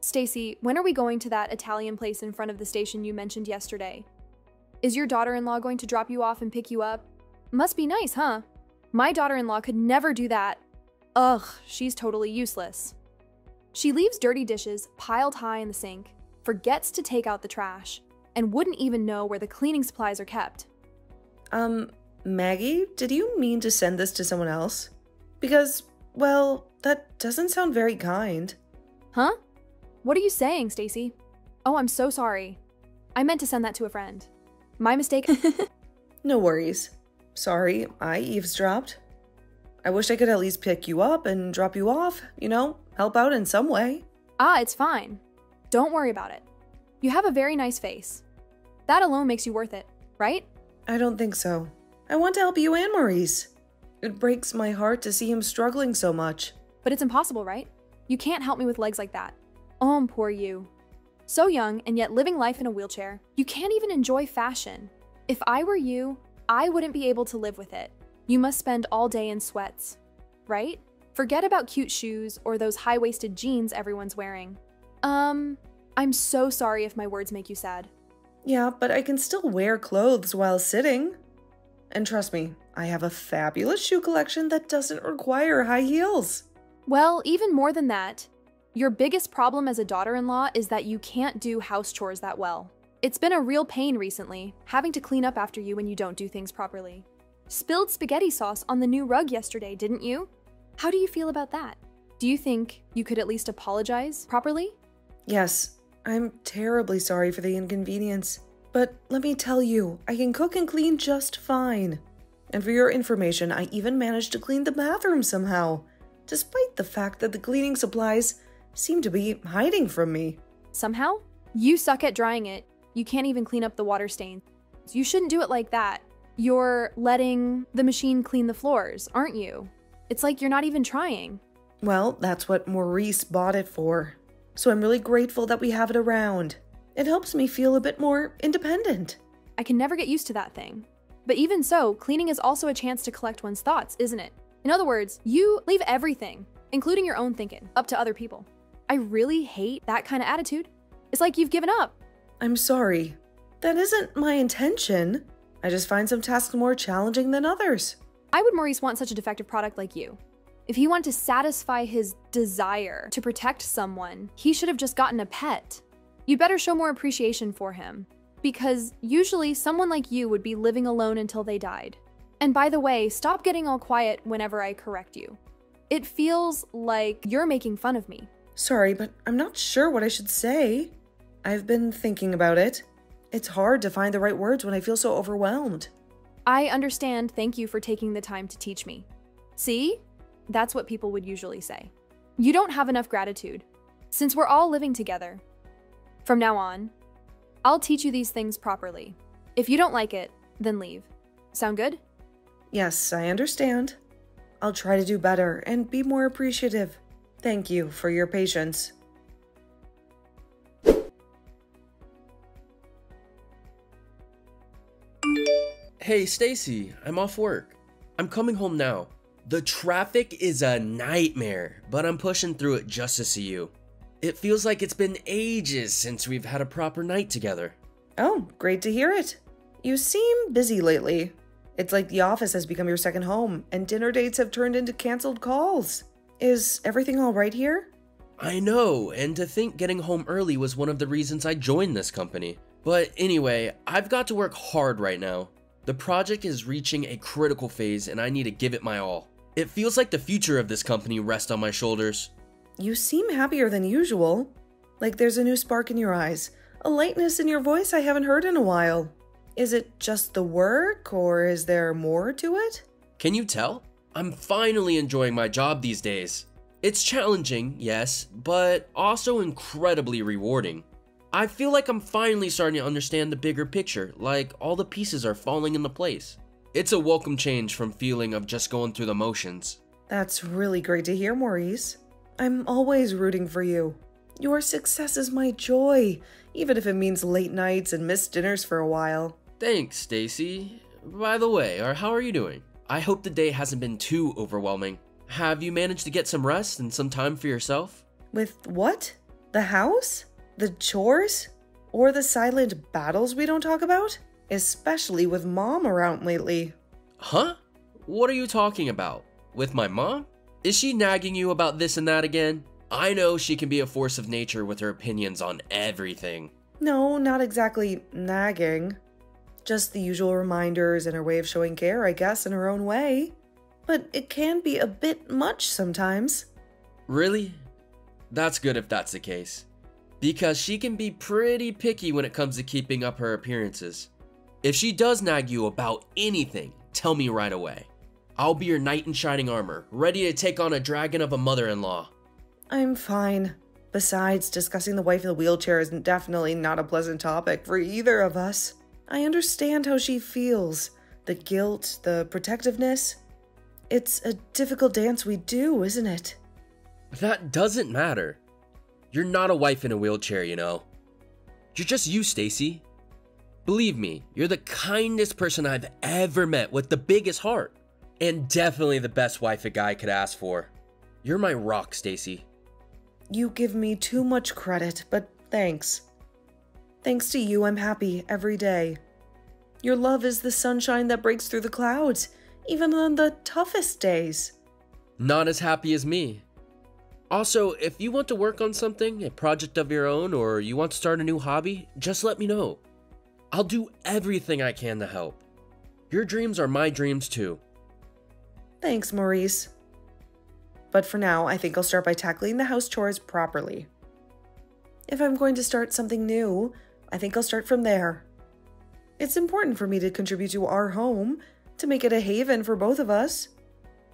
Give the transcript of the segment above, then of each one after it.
Stacy, when are we going to that Italian place in front of the station you mentioned yesterday? Is your daughter-in-law going to drop you off and pick you up? Must be nice, huh? My daughter-in-law could never do that. Ugh, she's totally useless. She leaves dirty dishes piled high in the sink, forgets to take out the trash, and wouldn't even know where the cleaning supplies are kept. Maggie, did you mean to send this to someone else? Because, well, that doesn't sound very kind. Huh? What are you saying, Stacy? Oh, I'm so sorry. I meant to send that to a friend. My mistake. No worries. Sorry, I eavesdropped. I wish I could at least pick you up and drop you off, help out in some way. Ah, it's fine. Don't worry about it. You have a very nice face. That alone makes you worth it, right? I don't think so. I want to help you and Maurice. It breaks my heart to see him struggling so much. But it's impossible, right? You can't help me with legs like that. Oh, poor you. So young and yet living life in a wheelchair. You can't even enjoy fashion. If I were you, I wouldn't be able to live with it. You must spend all day in sweats, right? Forget about cute shoes or those high-waisted jeans everyone's wearing. I'm so sorry if my words make you sad. Yeah, but I can still wear clothes while sitting. And trust me, I have a fabulous shoe collection that doesn't require high heels. Well, even more than that, your biggest problem as a daughter-in-law is that you can't do house chores that well. It's been a real pain recently, having to clean up after you when you don't do things properly. Spilled spaghetti sauce on the new rug yesterday, didn't you? How do you feel about that? Do you think you could at least apologize properly? Yes, I'm terribly sorry for the inconvenience. But let me tell you, I can cook and clean just fine. And for your information, I even managed to clean the bathroom somehow, despite the fact that the cleaning supplies seem to be hiding from me. Somehow? You suck at drying it. You can't even clean up the water stains. You shouldn't do it like that. You're letting the machine clean the floors, aren't you? It's like you're not even trying. Well, that's what Maurice bought it for. So I'm really grateful that we have it around. It helps me feel a bit more independent. I can never get used to that thing. But even so, cleaning is also a chance to collect one's thoughts, isn't it? In other words, you leave everything, including your own thinking, up to other people. I really hate that kind of attitude. It's like you've given up. I'm sorry. That isn't my intention. I just find some tasks more challenging than others. Why would Maurice want such a defective product like you? If he wanted to satisfy his desire to protect someone, he should have just gotten a pet. You'd better show more appreciation for him, because usually someone like you would be living alone until they died. And by the way, stop getting all quiet whenever I correct you. It feels like you're making fun of me. Sorry, but I'm not sure what I should say. I've been thinking about it. It's hard to find the right words when I feel so overwhelmed. I understand. Thank you for taking the time to teach me. See? That's what people would usually say. You don't have enough gratitude. Since we're all living together, from now on, I'll teach you these things properly. If you don't like it, then leave. Sound good? Yes, I understand. I'll try to do better and be more appreciative. Thank you for your patience. Hey Stacy, I'm off work. I'm coming home now. The traffic is a nightmare, but I'm pushing through it just to see you. It feels like it's been ages since we've had a proper night together. Oh, great to hear it. You seem busy lately. It's like the office has become your second home, and dinner dates have turned into canceled calls. Is everything all right here? I know, and to think getting home early was one of the reasons I joined this company. But anyway, I've got to work hard right now. The project is reaching a critical phase and I need to give it my all. It feels like the future of this company rests on my shoulders. You seem happier than usual. Like there's a new spark in your eyes, a lightness in your voice I haven't heard in a while. Is it just the work, or is there more to it? Can you tell? I'm finally enjoying my job these days. It's challenging, yes, but also incredibly rewarding. I feel like I'm finally starting to understand the bigger picture, like all the pieces are falling into place. It's a welcome change from feeling of just going through the motions. That's really great to hear, Maurice. I'm always rooting for you. Your success is my joy, even if it means late nights and missed dinners for a while. Thanks, Stacy. By the way, how are you doing? I hope the day hasn't been too overwhelming. Have you managed to get some rest and some time for yourself? With what? The house? The chores? Or the silent battles we don't talk about? Especially with Mom around lately. Huh? What are you talking about? With my mom? Is she nagging you about this and that again? I know she can be a force of nature with her opinions on everything. No, not exactly nagging. Just the usual reminders and her way of showing care, I guess, in her own way. But it can be a bit much sometimes. Really? That's good if that's the case. Because she can be pretty picky when it comes to keeping up her appearances. If she does nag you about anything, tell me right away. I'll be your knight in shining armor, ready to take on a dragon of a mother-in-law. I'm fine. Besides, discussing the wife in the wheelchair is definitely not a pleasant topic for either of us. I understand how she feels. The guilt, the protectiveness. It's a difficult dance we do, isn't it? That doesn't matter. You're not a wife in a wheelchair, you know. You're just you, Stacy. Believe me, you're the kindest person I've ever met with the biggest heart. And definitely the best wife a guy could ask for. You're my rock, Stacy. You give me too much credit, but thanks. Thanks to you, I'm happy every day. Your love is the sunshine that breaks through the clouds, even on the toughest days. Not as happy as me. Also, if you want to work on something, a project of your own, or you want to start a new hobby, just let me know. I'll do everything I can to help. Your dreams are my dreams too. Thanks, Maurice. But for now, I think I'll start by tackling the house chores properly. If I'm going to start something new, I think I'll start from there. It's important for me to contribute to our home, to make it a haven for both of us.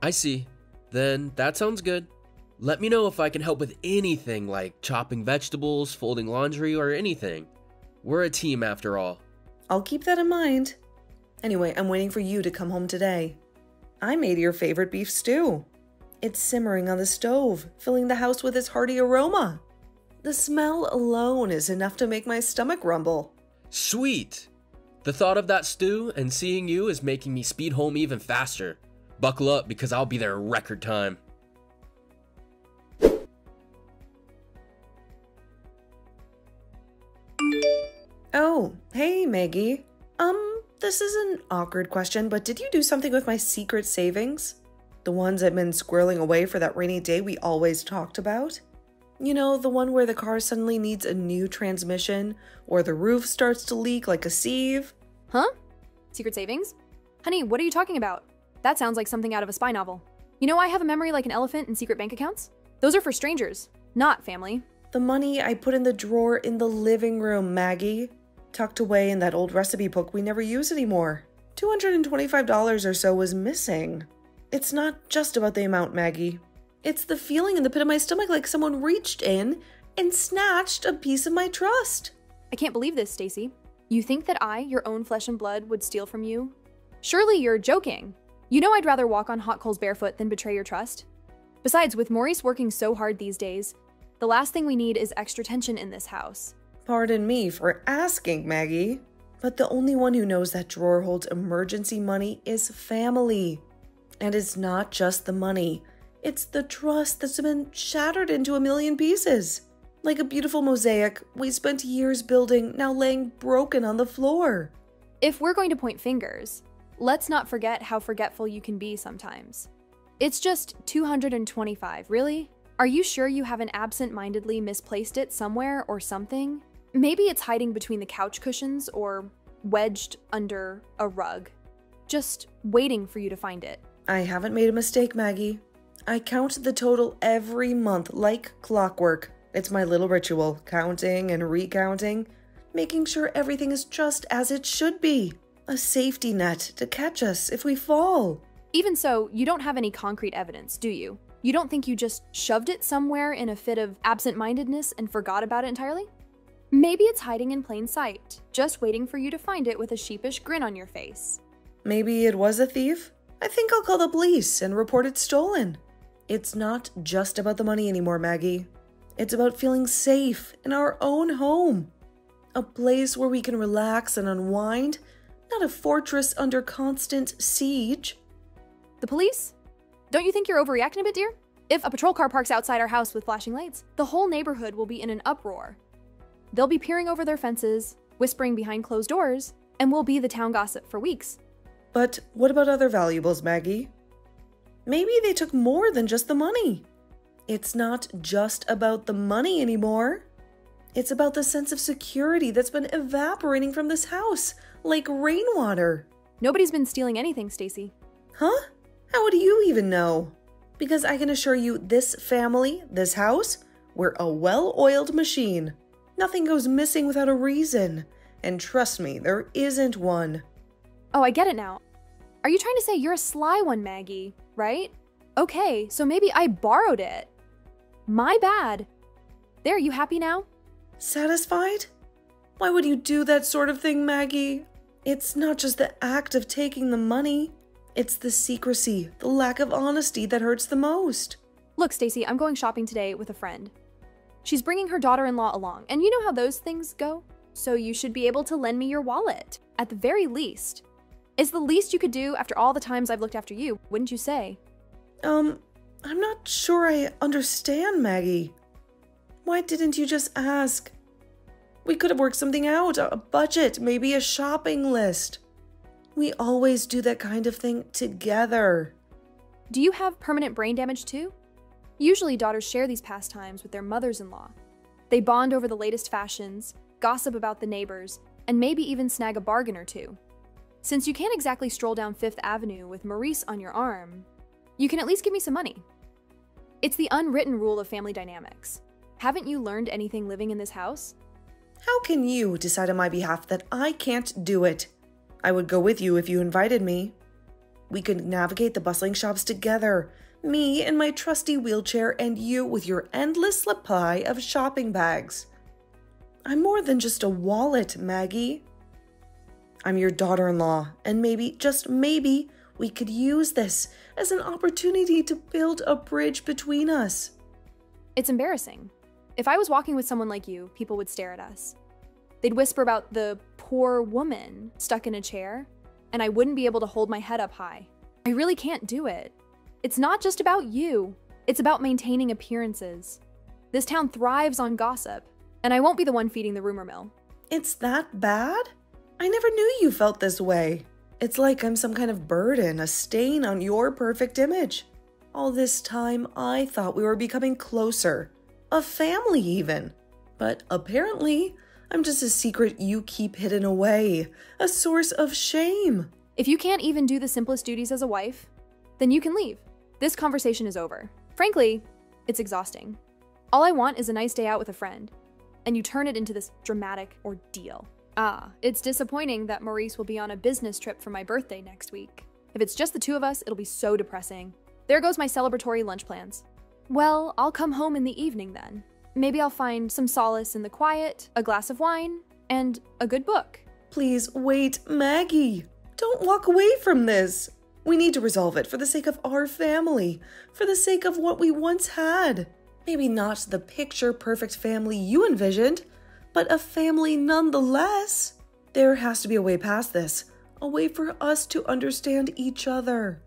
I see. Then that sounds good. Let me know if I can help with anything like chopping vegetables, folding laundry, or anything. We're a team after all. I'll keep that in mind. Anyway, I'm waiting for you to come home today. I made your favorite beef stew. It's simmering on the stove, filling the house with its hearty aroma. The smell alone is enough to make my stomach rumble. Sweet! The thought of that stew and seeing you is making me speed home even faster. Buckle up because I'll be there in record time. Oh, hey Maggie. This is an awkward question, but did you do something with my secret savings? The ones I've been squirreling away for that rainy day we always talked about? You know, the one where the car suddenly needs a new transmission, or the roof starts to leak like a sieve? Huh? Secret savings? Honey, what are you talking about? That sounds like something out of a spy novel. You know I have a memory like an elephant and secret bank accounts? Those are for strangers, not family. The money I put in the drawer in the living room, Maggie. Tucked away in that old recipe book we never use anymore. $225 or so was missing. It's not just about the amount, Maggie. It's the feeling in the pit of my stomach like someone reached in and snatched a piece of my trust. I can't believe this, Stacy. You think that I, your own flesh and blood, would steal from you? Surely you're joking. You know I'd rather walk on hot coals barefoot than betray your trust. Besides, with Maurice working so hard these days, the last thing we need is extra tension in this house. Pardon me for asking, Maggie, but the only one who knows that drawer holds emergency money is family. And it's not just the money. It's the trust that's been shattered into a million pieces. Like a beautiful mosaic we spent years building, now laying broken on the floor. If we're going to point fingers, let's not forget how forgetful you can be sometimes. It's just $225, really? Are you sure you haven't absent-mindedly misplaced it somewhere or something? Maybe it's hiding between the couch cushions or wedged under a rug. Just waiting for you to find it. I haven't made a mistake, Maggie. I count the total every month like clockwork. It's my little ritual, counting and recounting, making sure everything is just as it should be. A safety net to catch us if we fall. Even so, you don't have any concrete evidence, do you? You don't think you just shoved it somewhere in a fit of absent-mindedness and forgot about it entirely? Maybe it's hiding in plain sight, just waiting for you to find it with a sheepish grin on your face. Maybe it was a thief? I think I'll call the police and report it stolen. It's not just about the money anymore, Maggie. It's about feeling safe in our own home. A place where we can relax and unwind, not a fortress under constant siege. The police? Don't you think you're overreacting a bit, dear? If a patrol car parks outside our house with flashing lights, the whole neighborhood will be in an uproar. They'll be peering over their fences, whispering behind closed doors, and we'll be the town gossip for weeks. But what about other valuables, Maggie? Maybe they took more than just the money. It's not just about the money anymore. It's about the sense of security that's been evaporating from this house, like rainwater. Nobody's been stealing anything, Stacy. Huh? How do you even know? Because I can assure you, this family, this house, we're a well-oiled machine. Nothing goes missing without a reason. And trust me, there isn't one. Oh, I get it now. Are you trying to say you're a sly one, Maggie, right? Okay, so maybe I borrowed it. My bad. There, you happy now? Satisfied? Why would you do that sort of thing, Maggie? It's not just the act of taking the money. It's the secrecy, the lack of honesty that hurts the most. Look, Stacy, I'm going shopping today with a friend. She's bringing her daughter-in-law along, and you know how those things go? So you should be able to lend me your wallet, at the very least. It's the least you could do after all the times I've looked after you, wouldn't you say? I'm not sure I understand, Maggie. Why didn't you just ask? We could have worked something out, a budget, maybe a shopping list. We always do that kind of thing together. Do you have permanent brain damage too? Usually daughters share these pastimes with their mothers-in-law. They bond over the latest fashions, gossip about the neighbors, and maybe even snag a bargain or two. Since you can't exactly stroll down Fifth Avenue with Maurice on your arm, you can at least give me some money. It's the unwritten rule of family dynamics. Haven't you learned anything living in this house? How can you decide on my behalf that I can't do it? I would go with you if you invited me. We could navigate the bustling shops together. Me in my trusty wheelchair and you with your endless supply of shopping bags. I'm more than just a wallet, Maggie. I'm your daughter-in-law, and maybe, just maybe, we could use this as an opportunity to build a bridge between us. It's embarrassing. If I was walking with someone like you, people would stare at us. They'd whisper about the poor woman stuck in a chair, and I wouldn't be able to hold my head up high. I really can't do it. It's not just about you. It's about maintaining appearances. This town thrives on gossip, and I won't be the one feeding the rumor mill. It's that bad? I never knew you felt this way. It's like I'm some kind of burden, a stain on your perfect image. All this time, I thought we were becoming closer. A family, even. But apparently, I'm just a secret you keep hidden away. A source of shame. If you can't even do the simplest duties as a wife, then you can leave. This conversation is over. Frankly, it's exhausting. All I want is a nice day out with a friend, and you turn it into this dramatic ordeal. It's disappointing that Maurice will be on a business trip for my birthday next week. If it's just the two of us, it'll be so depressing. There goes my celebratory lunch plans. Well, I'll come home in the evening then. Maybe I'll find some solace in the quiet, a glass of wine, and a good book. Please wait, Maggie. Don't walk away from this. We need to resolve it for the sake of our family, for the sake of what we once had. Maybe not the picture-perfect family you envisioned, but a family nonetheless. There has to be a way past this, a way for us to understand each other.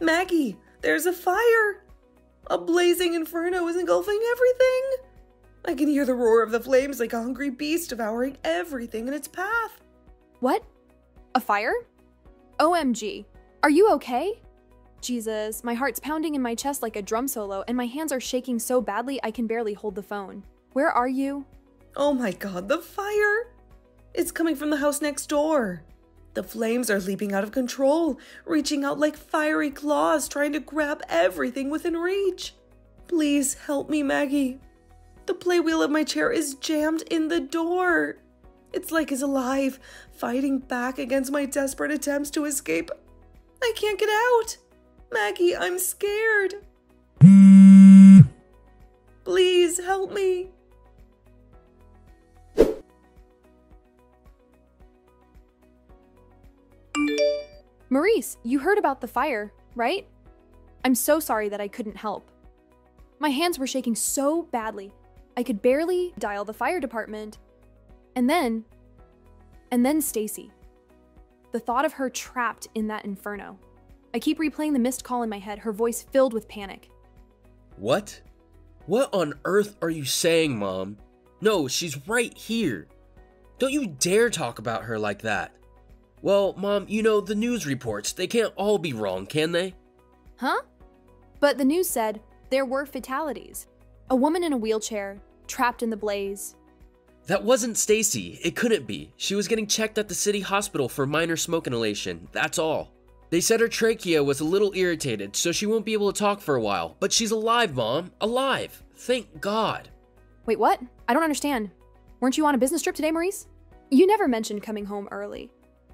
Maggie, there's a fire! A blazing inferno is engulfing everything! I can hear the roar of the flames like a hungry beast devouring everything in its path. What? A fire? OMG. Are you okay? Jesus, my heart's pounding in my chest like a drum solo, and my hands are shaking so badly I can barely hold the phone. Where are you? Oh my god, the fire! It's coming from the house next door. The flames are leaping out of control, reaching out like fiery claws, trying to grab everything within reach. Please help me, Maggie. The playwheel of my chair is jammed in the door. It's like it's alive, fighting back against my desperate attempts to escape. I can't get out. Maggie, I'm scared. Please help me. Maurice, you heard about the fire, right? I'm so sorry that I couldn't help. My hands were shaking so badly, I could barely dial the fire department. And then Stacy. The thought of her trapped in that inferno. I keep replaying the missed call in my head, her voice filled with panic. What? What on earth are you saying, Mom? No, she's right here. Don't you dare talk about her like that. Well, Mom, you know, the news reports, they can't all be wrong, can they? Huh? But the news said there were fatalities. A woman in a wheelchair, trapped in the blaze. That wasn't Stacy. It couldn't be. She was getting checked at the city hospital for minor smoke inhalation, that's all. They said her trachea was a little irritated, so she won't be able to talk for a while. But she's alive, Mom. Alive. Thank God. Wait, what? I don't understand. Weren't you on a business trip today, Maurice? You never mentioned coming home early.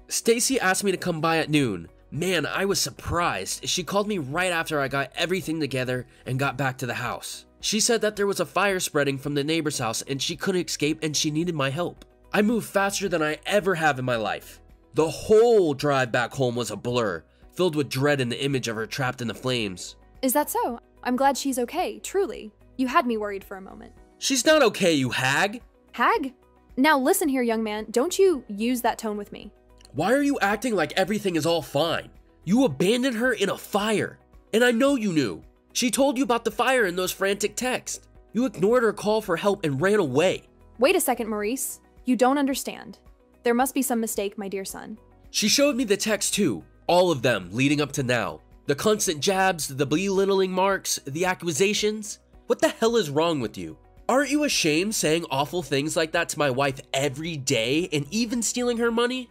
Stacy asked me to come by at noon. Man, I was surprised. She called me right after I got everything together and got back to the house. She said that there was a fire spreading from the neighbor's house and she couldn't escape and she needed my help. I moved faster than I ever have in my life. The whole drive back home was a blur, filled with dread and the image of her trapped in the flames. Is that so? I'm glad she's okay, truly. You had me worried for a moment. She's not okay, you hag! Hag? Now listen here, young man, don't you use that tone with me. Why are you acting like everything is all fine? You abandoned her in a fire. And I know you knew. She told you about the fire in those frantic texts. You ignored her call for help and ran away. Wait a second, Maurice. You don't understand. There must be some mistake, my dear son. She showed me the text too. All of them leading up to now. The constant jabs, the belittling marks, the accusations. What the hell is wrong with you? Aren't you ashamed saying awful things like that to my wife every day and even stealing her money?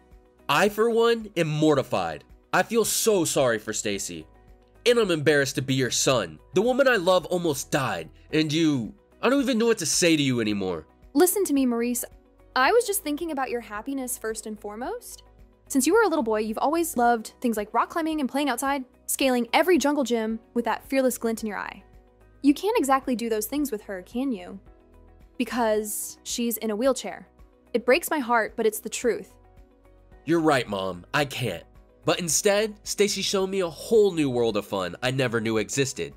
I, for one, am mortified. I feel so sorry for Stacy. And I'm embarrassed to be your son. The woman I love almost died, and I don't even know what to say to you anymore. Listen to me, Maurice. I was just thinking about your happiness first and foremost. Since you were a little boy, you've always loved things like rock climbing and playing outside, scaling every jungle gym with that fearless glint in your eye. You can't exactly do those things with her, can you? Because she's in a wheelchair. It breaks my heart, but it's the truth. You're right, Mom. I can't. But instead, Stacy showed me a whole new world of fun I never knew existed.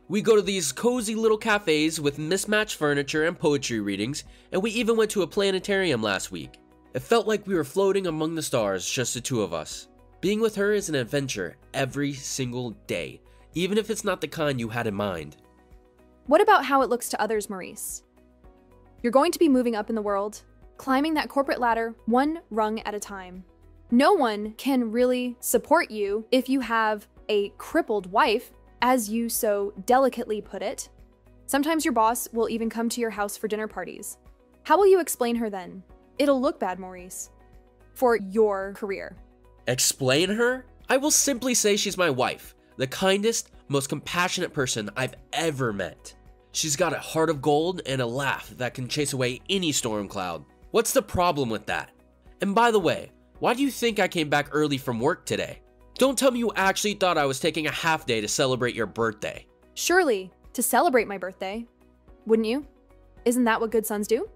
We go to these cozy little cafes with mismatched furniture and poetry readings, and we even went to a planetarium last week. It felt like we were floating among the stars, just the two of us. Being with her is an adventure every single day, even if it's not the kind you had in mind. What about how it looks to others, Maurice? You're going to be moving up in the world, climbing that corporate ladder one rung at a time. No one can really support you if you have a crippled wife, as you so delicately put it. Sometimes your boss will even come to your house for dinner parties. How will you explain her then? It'll look bad, Maurice, for your career. Explain her? I will simply say she's my wife, the kindest, most compassionate person I've ever met. She's got a heart of gold and a laugh that can chase away any storm cloud. What's the problem with that? And by the way, why do you think I came back early from work today? Don't tell me you actually thought I was taking a half day to celebrate your birthday. Surely, to celebrate my birthday. Wouldn't you? Isn't that what good sons do?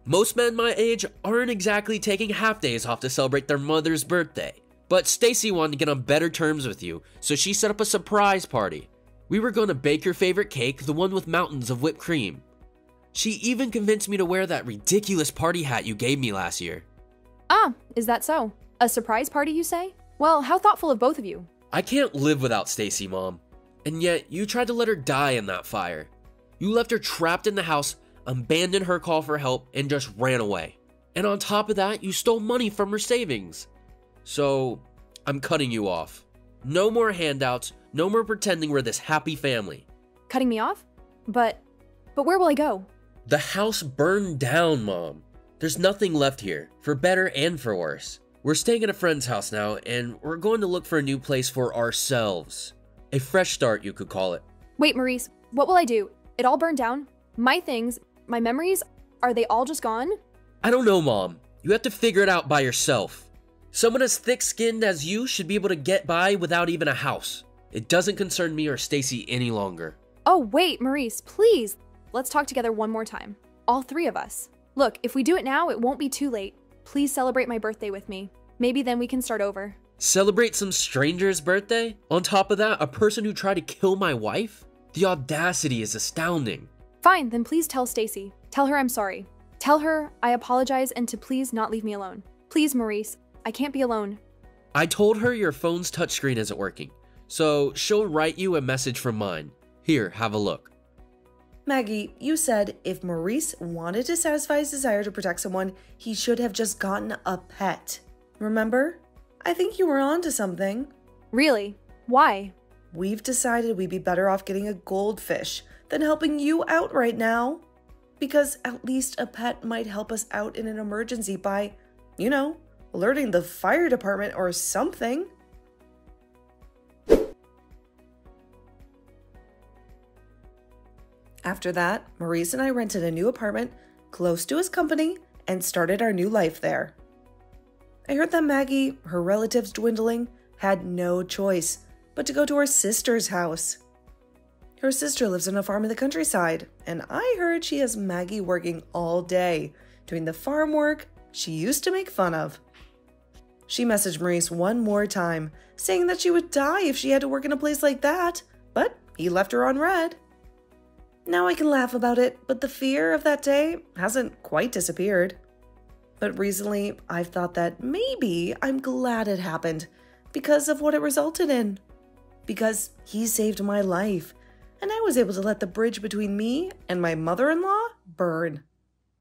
Most men my age aren't exactly taking half days off to celebrate their mother's birthday. But Stacy wanted to get on better terms with you, so she set up a surprise party. We were going to bake your favorite cake, the one with mountains of whipped cream. She even convinced me to wear that ridiculous party hat you gave me last year. Ah, is that so? A surprise party, you say? Well, how thoughtful of both of you. I can't live without Stacy, Mom. And yet, you tried to let her die in that fire. You left her trapped in the house, abandoned her call for help, and just ran away. And on top of that, you stole money from her savings. So, I'm cutting you off. No more handouts, no more pretending we're this happy family. Cutting me off? But where will I go? The house burned down, Mom. There's nothing left here, for better and for worse. We're staying at a friend's house now, and we're going to look for a new place for ourselves. A fresh start, you could call it. Wait, Maurice, what will I do? It all burned down? My things, my memories, are they all just gone? I don't know, Mom. You have to figure it out by yourself. Someone as thick-skinned as you should be able to get by without even a house. It doesn't concern me or Stacy any longer. Oh, wait, Maurice, please. Let's talk together one more time. All three of us. Look, if we do it now, it won't be too late. Please celebrate my birthday with me. Maybe then we can start over. Celebrate some stranger's birthday? On top of that, a person who tried to kill my wife? The audacity is astounding. Fine, then please tell Stacy. Tell her I'm sorry. Tell her I apologize and to please not leave me alone. Please, Maurice, I can't be alone. I told her your phone's touchscreen isn't working, so she'll write you a message from mine. Here, have a look. Maggie, you said if Maurice wanted to satisfy his desire to protect someone, he should have just gotten a pet. Remember? I think you were onto something. Really? Why? We've decided we'd be better off getting a goldfish than helping you out right now. Because at least a pet might help us out in an emergency by, alerting the fire department or something. After that, Maurice and I rented a new apartment close to his company and started our new life there. I heard that Maggie, her relatives dwindling, had no choice but to go to her sister's house. Her sister lives on a farm in the countryside, and I heard she has Maggie working all day, doing the farm work she used to make fun of. She messaged Maurice one more time, saying that she would die if she had to work in a place like that, but he left her on red. Now I can laugh about it, but the fear of that day hasn't quite disappeared. But recently, I've thought that maybe I'm glad it happened because of what it resulted in. Because he saved my life, and I was able to let the bridge between me and my mother-in-law burn.